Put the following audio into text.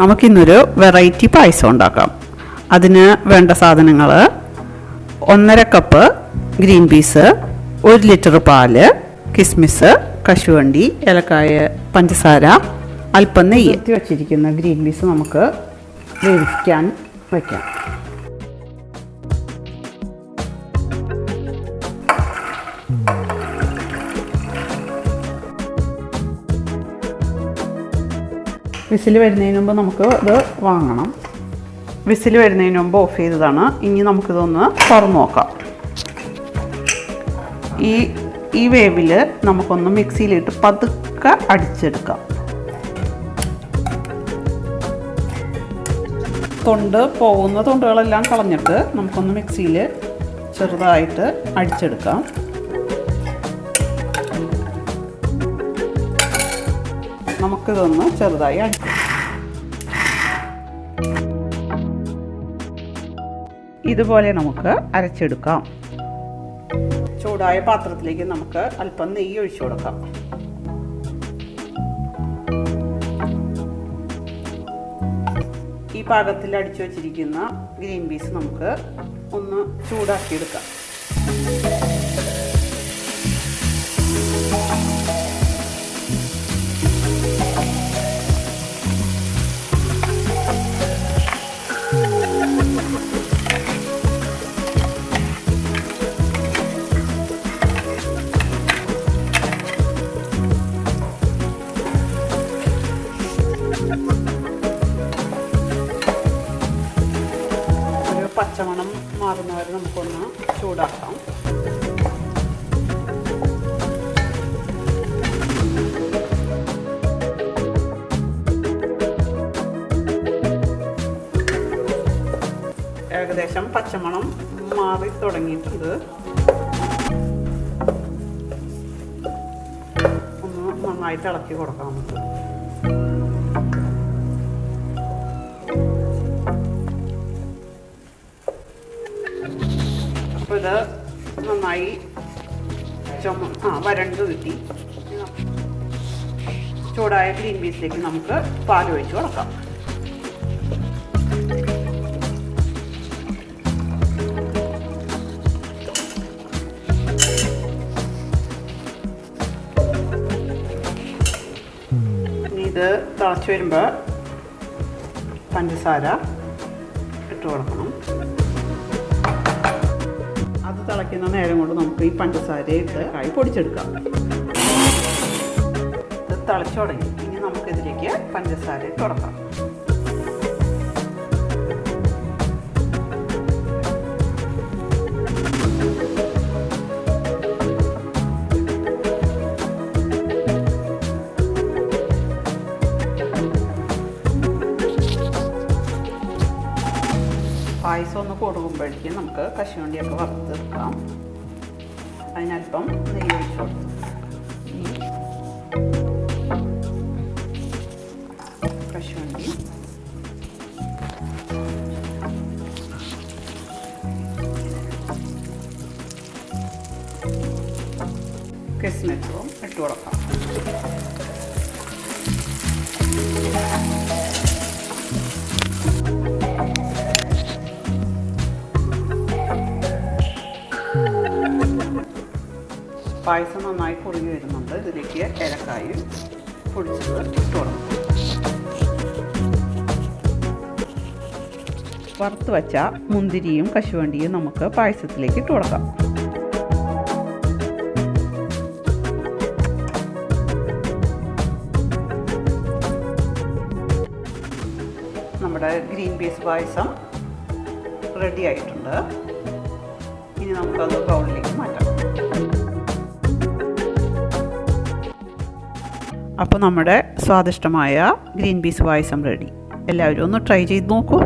നമുക്കിന്നൊരു വെറൈറ്റി പായസം ഉണ്ടാക്കാം. അതിന് വേണ്ട സാധനങ്ങൾ: 1.5 കപ്പ് ഗ്രീൻ പീസ്, 1 ലിറ്റർ പാല്, കിസ്മിസ്, കശുവണ്ടി, ഏലക്കായ, പഞ്ചസാര, അല്പം നെയ്യ്. വച്ചിരിക്കുന്ന ഗ്രീൻ പീസ് നമുക്ക് വേവിക്കാൻ വയ്ക്കാം. വിസിൽ വരുന്നതിന് മുമ്പ് നമുക്ക് ഇത് വാങ്ങണം. വിസിൽ വരുന്നതിന് മുമ്പ് ഓഫ് ചെയ്തതാണ്. ഇനി നമുക്കിതൊന്ന് തുറന്ന് നോക്കാം. ഈ വേവിൽ നമുക്കൊന്ന് മിക്സിയിലിട്ട് പതുക്കെ അടിച്ചെടുക്കാം. പോകുന്ന തൊണ്ടുകളെല്ലാം കളഞ്ഞിട്ട് നമുക്കൊന്ന് മിക്സിയിൽ ചെറുതായിട്ട് അടിച്ചെടുക്കാം. നമുക്കിതൊന്ന് ചെറുതായി അടിക്കാം. ഇതുപോലെ നമുക്ക് അരച്ചെടുക്കാം. ചൂടായ പാത്രത്തിലേക്ക് നമുക്ക് അല്പം നെയ്യ് ഒഴിച്ചു കൊടുക്കാം. ഈ പാകത്തിൽ അടിച്ചു വച്ചിരിക്കുന്ന ഗ്രീൻ പീസ് നമുക്ക് ഒന്ന് ചൂടാക്കിയെടുക്കാം. പച്ചമണം മാറുന്നവരെ നമുക്കൊന്ന് ചൂടാക്കാം. ഏകദേശം പച്ചമണം മാറി തുടങ്ങിയിട്ടുണ്ട്. ഒന്ന് നന്നായിട്ട് ഇളക്കി കൊടുക്കാം നമുക്ക്. അപ്പോൾ ഇത് നന്നായി വരണ്ട് കിട്ടി. ചൂടായ ഗ്രീൻ പീസിലേക്ക് നമുക്ക് പാൽ ഒഴിച്ച് കൊടുക്കാം. ഇത് തിളച്ച് വരുമ്പോൾ പഞ്ചസാര ഇട്ട് കൊടുക്കണം. അത് തിളയ്ക്കുന്ന നേരം കൊണ്ട് നമുക്ക് ഈ പഞ്ചസാര ഇട്ട് പൊടിച്ചെടുക്കാം. ഇത് തിളച്ചു തുടങ്ങി. ഇനി നമുക്കിതിലേക്ക് പഞ്ചസാര ഇട്ട് കൊടുക്കാം. പായസം ഒന്ന് കൊടുക്കുമ്പോഴേക്കും നമുക്ക് കശുവണ്ടിയൊക്കെ വറുത്തെടുക്കാം. അതിനല്പം നെയ്യ് ഒഴിച്ചു കൊടുക്കും. കശുവണ്ടി, കിസ്മിസും ഇട്ട് കൊടുക്കാം. പായസം നന്നായി കുറുകി വരുന്നുണ്ട്. ഇതിലേക്ക് ഏലക്കായും പൊടിച്ചത് ഇട്ട് കൊടുക്കും. വറുത്ത് വച്ച മുന്തിരിയും കശുവണ്ടിയും നമുക്ക് പായസത്തിലേക്ക് ഇട്ട് കൊടുക്കാം. നമ്മുടെ ഗ്രീൻ പീസ് പായസം റെഡി ആയിട്ടുണ്ട്. ഇനി നമുക്കത് ബൗളിലേക്ക് മാറ്റാം. അപ്പോൾ നമ്മുടെ സ്വാദിഷ്ടമായ ഗ്രീൻ പീസ് പായസം റെഡി. എല്ലാവരും ഒന്ന് ട്രൈ ചെയ്ത് നോക്കൂ.